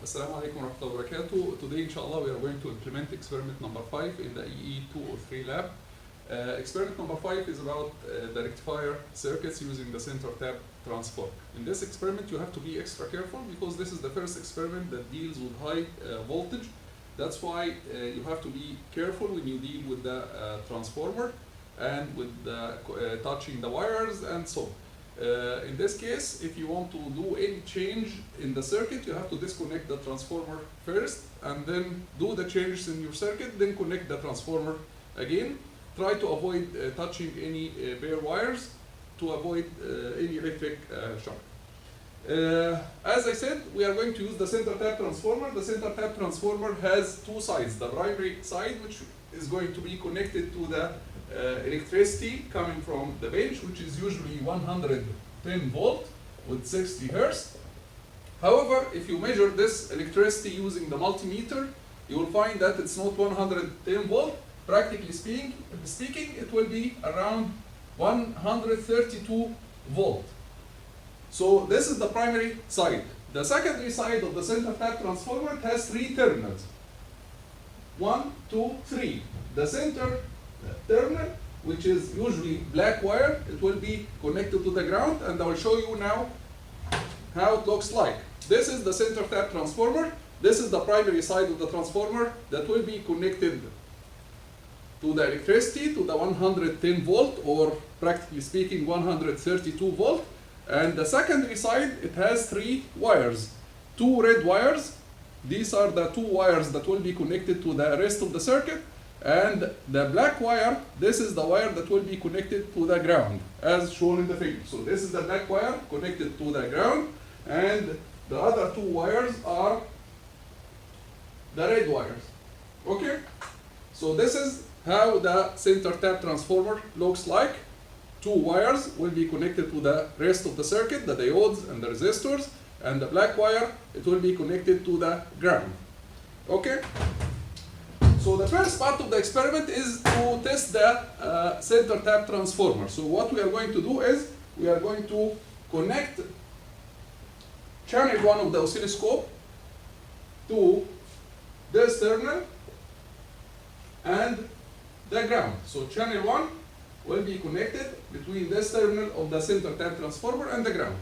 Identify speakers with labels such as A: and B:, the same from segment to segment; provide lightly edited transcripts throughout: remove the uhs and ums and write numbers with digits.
A: Assalamu alaikum wa rahmatullahi wa barakatuh. Today, inshallah, we are going to implement experiment number 5 in the EE203 lab. Experiment number 5 is about the rectifier circuits using the center tap transform. In this experiment, you have to be extra careful because this is the first experiment that deals with high voltage. That's why you have to be careful when you deal with the transformer and with touching the wires and so on. In this case, if you want to do any change in the circuit, you have to disconnect the transformer first and then do the changes in your circuit, then connect the transformer again. Try to avoid touching any bare wires to avoid any electric shock. As I said, we are going to use the center tap transformer. The center tap transformer has two sides. The primary side, which is going to be connected to the electricity coming from the bench, which is usually 110 volt with 60 hertz. However, if you measure this electricity using the multimeter, you will find that it's not 110 volt. Practically speaking, it will be around 132 volt. So this is the primary side. The secondary side of the center tap transformer has three terminals. 1, 2, 3. The center terminal, which is usually black wire, it will be connected to the ground, and I will show you now how it looks like. This is the center tap transformer. This is the primary side of the transformer that will be connected to the electricity, to the 110 volt, or practically speaking 132 volt. And the secondary side, it has three wires, two red wires. These are the two wires that will be connected to the rest of the circuit. And the black wire, this is the wire that will be connected to the ground, as shown in the figure. So this is the black wire connected to the ground, and the other two wires are the red wires. Okay? So this is how the center tap transformer looks like. Two wires will be connected to the rest of the circuit, the diodes and the resistors, and the black wire, it will be connected to the ground. Okay? So the first part of the experiment is to test the center tap transformer. So what we are going to do is, we are going to connect channel 1 of the oscilloscope to this terminal and the ground. So channel 1 will be connected between this terminal of the center tap transformer and the ground.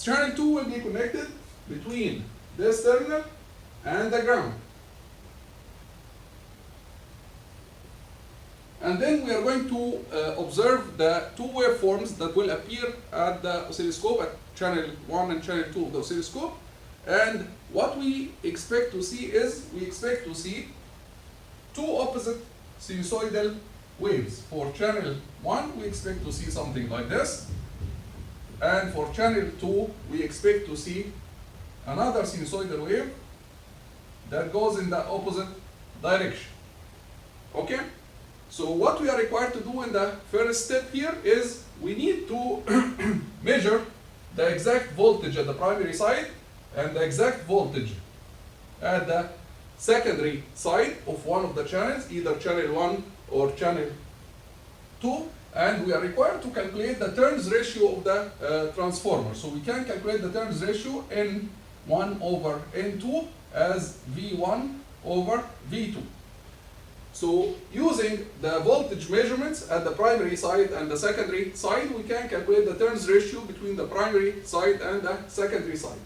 A: Channel 2 will be connected between this terminal and the ground. And then we are going to observe the two waveforms that will appear at the oscilloscope, at channel 1 and channel 2 of the oscilloscope. And what we expect to see is, we expect to see two opposite sinusoidal waves. For channel 1, we expect to see something like this. And for channel 2, we expect to see another sinusoidal wave that goes in the opposite direction. Okay? So what we are required to do in the first step here is we need to measure the exact voltage at the primary side and the exact voltage at the secondary side of one of the channels, either channel 1 or channel 2, and we are required to calculate the turns ratio of the transformer. So we can calculate the turns ratio N1 over N2 as V1 over V2. So using the voltage measurements at the primary side and the secondary side, we can calculate the turns ratio between the primary side and the secondary side.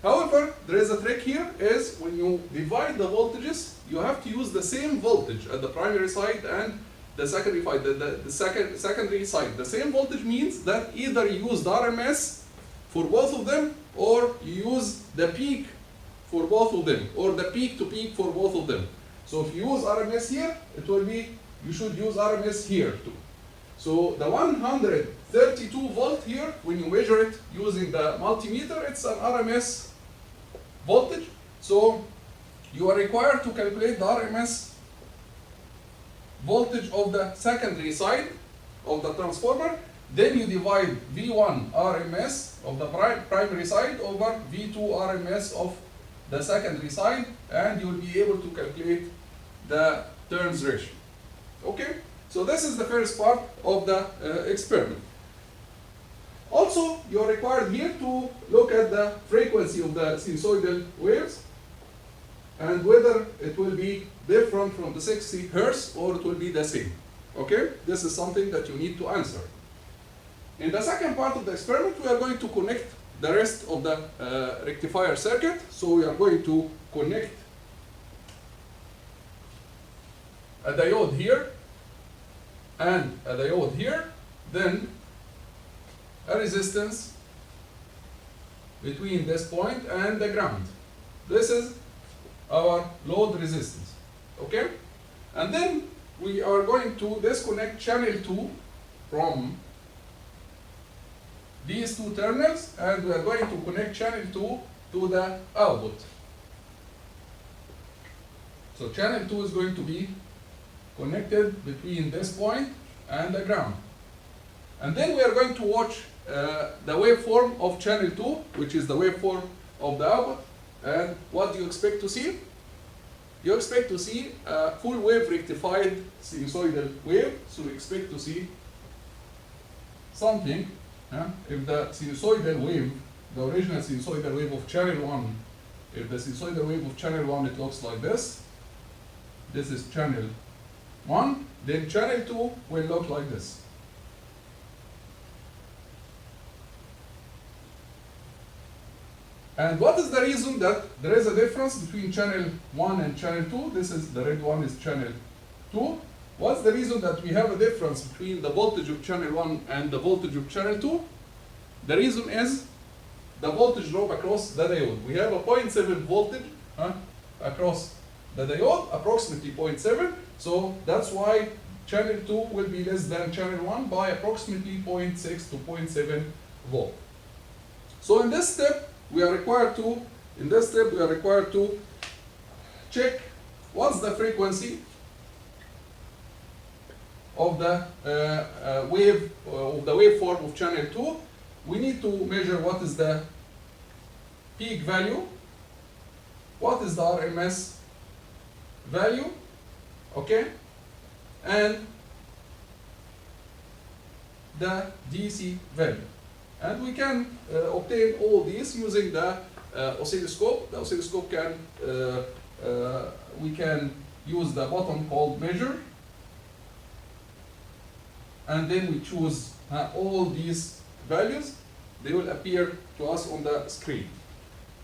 A: However, there is a trick here, is when you divide the voltages, you have to use the same voltage at the primary side and the secondary side. Secondary side. The same voltage means that either you use the RMS for both of them, or you use the peak for both of them, or the peak to peak for both of them. So if you use RMS here, it will be, you should use RMS here too. So the 132 volt here, when you measure it using the multimeter, it's an RMS voltage. So you are required to calculate the RMS voltage of the secondary side of the transformer. Then you divide V1 RMS of the primary side over V2 RMS of the secondary side, and you will be able to calculate the turns ratio. Okay? So this is the first part of the experiment. Also, you're required here to look at the frequency of the sinusoidal waves and whether it will be different from the 60 Hertz or it will be the same. Okay? This is something that you need to answer. In the second part of the experiment, we are going to connect the rest of the rectifier circuit. So we are going to connect a diode here and a diode here, then a resistance between this point and the ground. This is our load resistance, okay? And then we are going to disconnect channel 2 from these two terminals, and we are going to connect channel 2 to the output. So channel 2 is going to be connected between this point and the ground. And then we are going to watch the waveform of channel 2, which is the waveform of the output. And what do you expect to see? You expect to see a full wave rectified sinusoidal wave. So you expect to see something. If the sinusoidal wave, the original sinusoidal wave of channel 1, if the sinusoidal wave of channel 1, it looks like this. This is channel 1. Then channel 2 will look like this. And what is the reason that there is a difference between channel 1 and channel 2? This is, the red one is channel 2. What's the reason that we have a difference between the voltage of channel 1 and the voltage of channel 2? The reason is the voltage drop across the diode. We have a 0.7 voltage across the diode, approximately 0.7. So that's why channel 2 will be less than channel 1 by approximately 0.6 to 0.7 volt. So in this step, we are required to check what's the frequency of the waveform of channel 2. We need to measure what is the peak value, what is the RMS value, okay, and the DC value. And we can obtain all these using the oscilloscope. The oscilloscope can, we can use the button called measure, and then we choose all these values. They will appear to us on the screen.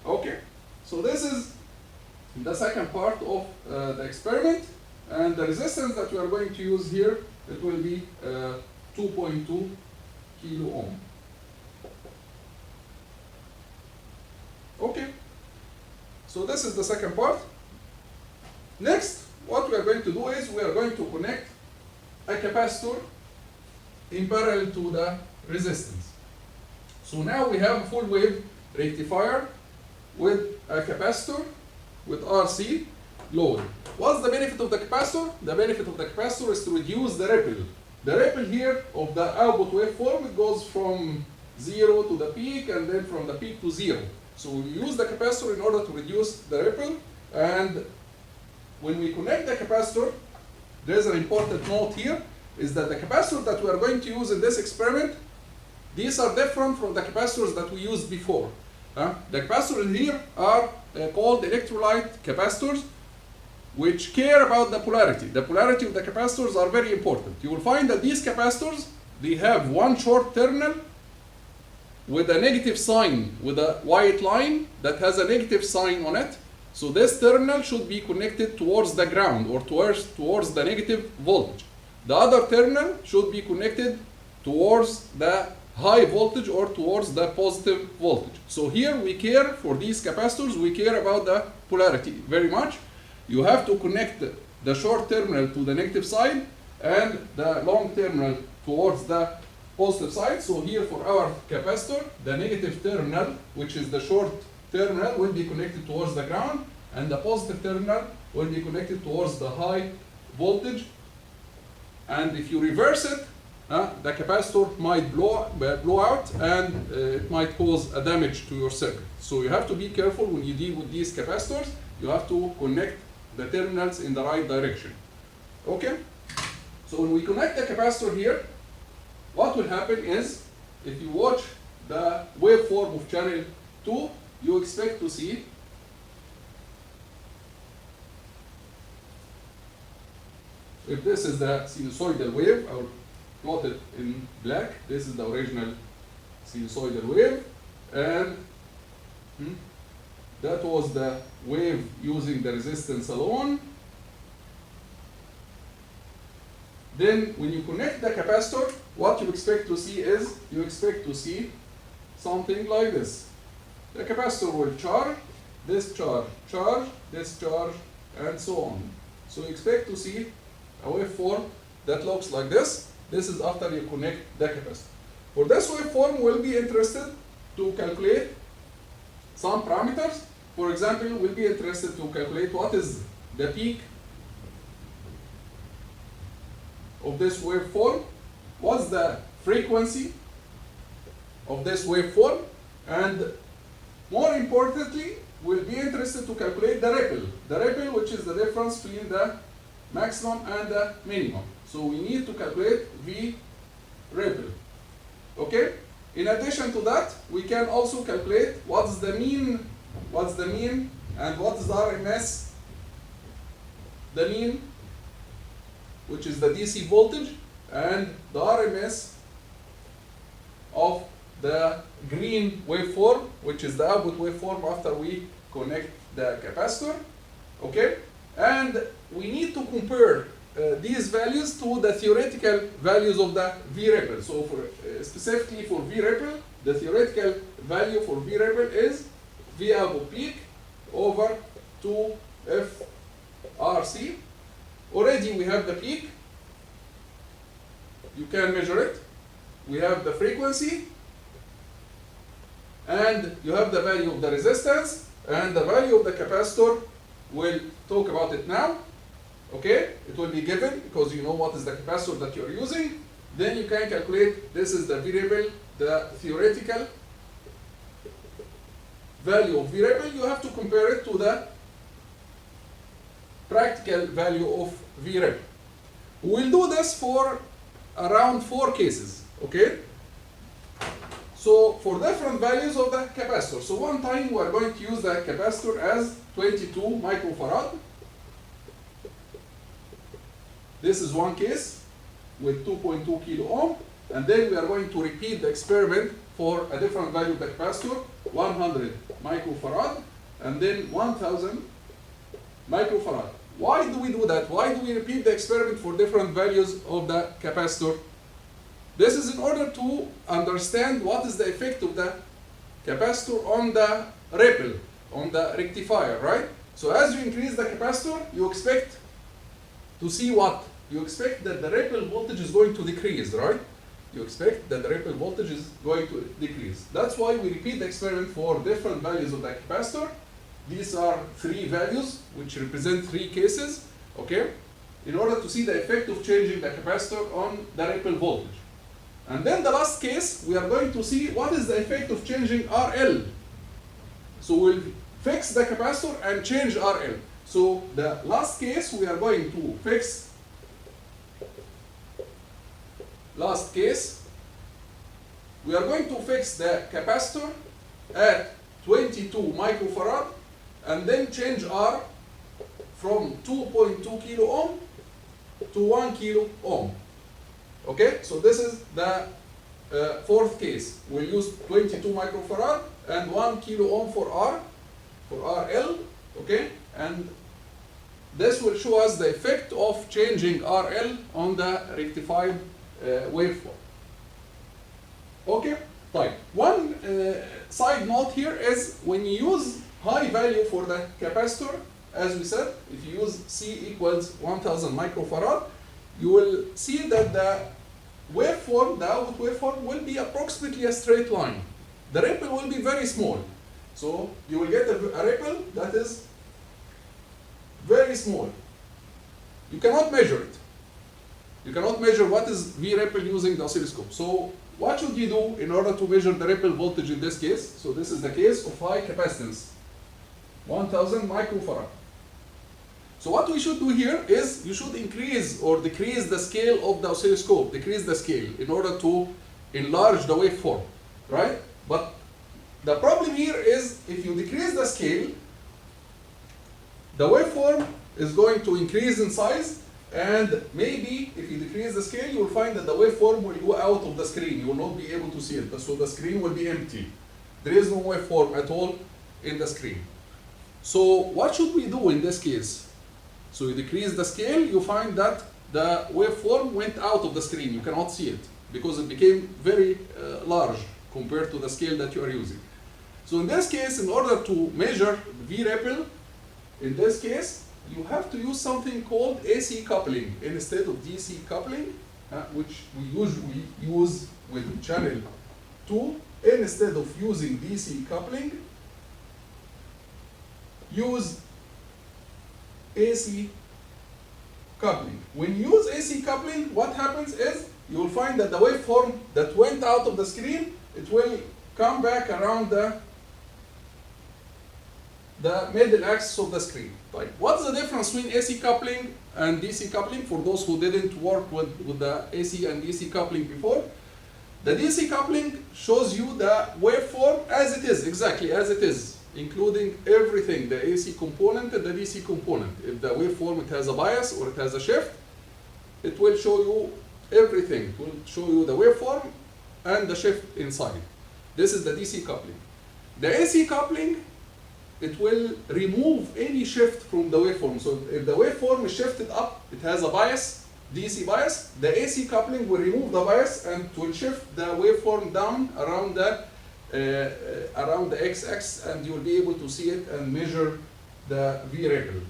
A: Okay, so this is the second part of the experiment, and the resistance that we are going to use here, it will be 2.2 kilo ohm. Okay, so this is the second part. Next, what we are going to do is we are going to connect a capacitor in parallel to the resistance. So now we have a full wave rectifier with a capacitor with RC load. What's the benefit of the capacitor? The benefit of the capacitor is to reduce the ripple. The ripple here of the output waveform, it goes from 0 to the peak and then from the peak to 0. So we use the capacitor in order to reduce the ripple, and when we connect the capacitor, there's an important note here, is that the capacitor that we are going to use in this experiment, these are different from the capacitors that we used before. The capacitors here are called electrolyte capacitors, which care about the polarity. The polarity of the capacitors are very important. You will find that these capacitors, they have one short terminal with a negative sign, with a white line that has a negative sign on it. So this terminal should be connected towards the ground or towards the negative voltage. The other terminal should be connected towards the high voltage or towards the positive voltage. So here we care for these capacitors, we care about the polarity very much. You have to connect the short terminal to the negative side and the long terminal towards the positive side. So here for our capacitor, the negative terminal, which is the short terminal, will be connected towards the ground, and the positive terminal will be connected towards the high voltage. And if you reverse it, the capacitor might blow out, and it might cause a damage to your circuit. So you have to be careful when you deal with these capacitors. You have to connect the terminals in the right direction. Okay? So when we connect the capacitor here, what will happen is if you watch the waveform of channel 2, you expect to see if this is the sinusoidal wave, I will plot it in black. This is the original sinusoidal wave, and that was the wave using the resistance alone. Then when you connect the capacitor, what you expect to see is, you expect to see something like this. The capacitor will charge, this charge, this charge, and so on. So you expect to see a waveform that looks like this. This is after you connect the capacitor. For this waveform, we'll be interested to calculate some parameters. For example, we'll be interested to calculate what is the peak of this waveform, what's the frequency of this waveform, and more importantly, we'll be interested to calculate the ripple, which is the difference between the maximum and the minimum. So we need to calculate V ripple. Okay? In addition to that, we can also calculate what's the mean, and what is the RMS, the mean, which is the DC voltage, and the RMS of the green waveform, which is the output waveform after we connect the capacitor. Okay? And we need to compare these values to the theoretical values of the V ripple. So for specifically for V ripple, the theoretical value for V ripple is V output peak over 2F RC. Already we have the peak. You can measure it. We have the frequency, and you have the value of the resistance, and the value of the capacitor. We'll talk about it now. Okay, it will be given because you know what is the capacitor that you're using. Then you can calculate, this is the V ripple, the theoretical value of V ripple. You have to compare it to the practical value of V ripple. We'll do this for around 4 cases. Okay, so for different values of the capacitor. So one time we are going to use the capacitor as 22 microfarad. This is one case with 2.2 kilo ohm, and then we are going to repeat the experiment for a different value of the capacitor, 100 microfarad, and then 1000 microfarad. Why do we do that? Why do we repeat the experiment for different values of the capacitor? This is in order to understand what is the effect of the capacitor on the ripple, on the rectifier, right? So as you increase the capacitor, you expect to see what? You expect that the ripple voltage is going to decrease, right? You expect that the ripple voltage is going to decrease. That's why we repeat the experiment for different values of the capacitor. These are 3 values which represent 3 cases, okay? In order to see the effect of changing the capacitor on the ripple voltage. And then the last case, we are going to see what is the effect of changing RL. So we'll fix the capacitor and change RL. So the last case, we are going to fix, we are going to fix the capacitor at 22 microfarad and then change R from 2.2 kilo ohm to 1 kilo ohm. Okay, so this is the 4th case. We'll use 22 microfarad and 1 kilo ohm for RL, okay? And this will show us the effect of changing RL on the rectified waveform. Okay, right. One side note here is when you use high value for the capacitor, as we said, if you use C equals 1000 microfarad, you will see that the waveform, the output waveform, will be approximately a straight line. The ripple will be very small. So you will get a ripple that is very small. You cannot measure it. You cannot measure what is V ripple using the oscilloscope. So what should you do in order to measure the ripple voltage in this case? So this is the case of high capacitance, 1000 microfarad. So what we should do here is you should increase or decrease the scale of the oscilloscope, decrease the scale in order to enlarge the waveform, right? But the problem here is if you decrease the scale, the waveform is going to increase in size, and maybe if you decrease the scale, you will find that the waveform will go out of the screen. You will not be able to see it, so the screen will be empty. There is no waveform at all in the screen. So what should we do in this case? So you decrease the scale, you find that the waveform went out of the screen. You cannot see it because it became very large compared to the scale that you are using. So in this case, in order to measure V-ripple, in this case, you have to use something called AC coupling instead of DC coupling, which we usually use with channel 2. Instead of using DC coupling, use AC coupling. When you use AC coupling, what happens is you will find that the waveform that went out of the screen, it will come back around the middle axis of the screen. Right? What's the difference between AC coupling and DC coupling for those who didn't work with the AC and DC coupling before? The DC coupling shows you the waveform as it is, exactly as it is, including everything, the AC component and the DC component. If the waveform it has a bias or it has a shift, it will show you everything. It will show you the waveform and the shift inside. This is the DC coupling. The AC coupling, it will remove any shift from the waveform. So if the waveform is shifted up, it has a bias, DC bias, the AC coupling will remove the bias and it will shift the waveform down around the x-axis, and you will be able to see it and measure the V-ripple.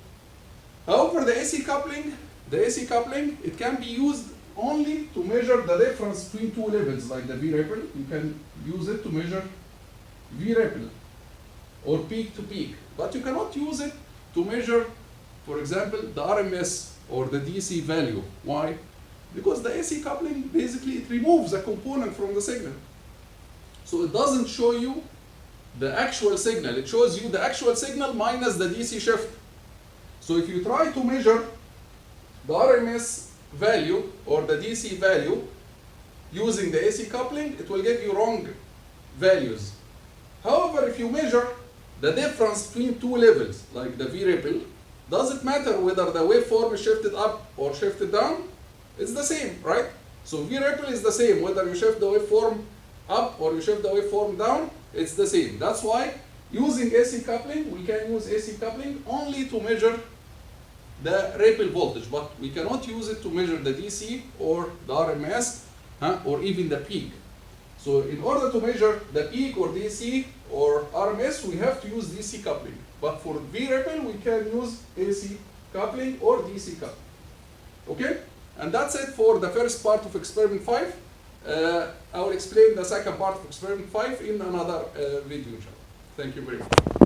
A: However, the AC coupling, it can be used only to measure the difference between two levels, like the V-ripple. You can use it to measure V-ripple or peak to peak, but you cannot use it to measure, for example, the RMS or the DC value. Why? Because the AC coupling, basically, it removes a component from the signal. So it doesn't show you the actual signal. It shows you the actual signal minus the DC shift. So if you try to measure the RMS value or the DC value using the AC coupling, it will give you wrong values. However, if you measure the difference between two levels, like the V-ripple, does it matter whether the waveform is shifted up or shifted down? It's the same, right? So V-ripple is the same, whether you shift the waveform up or you shift the waveform down, it's the same. That's why using AC coupling, we can use AC coupling only to measure the ripple voltage, but we cannot use it to measure the DC or the RMS or even the peak. So in order to measure the peak or DC or RMS, we have to use DC coupling. But for V-ripple, we can use AC coupling or DC coupling. Okay? And that's it for the first part of experiment 5. I will explain the second part of experiment 5 in another video. Thank you very much.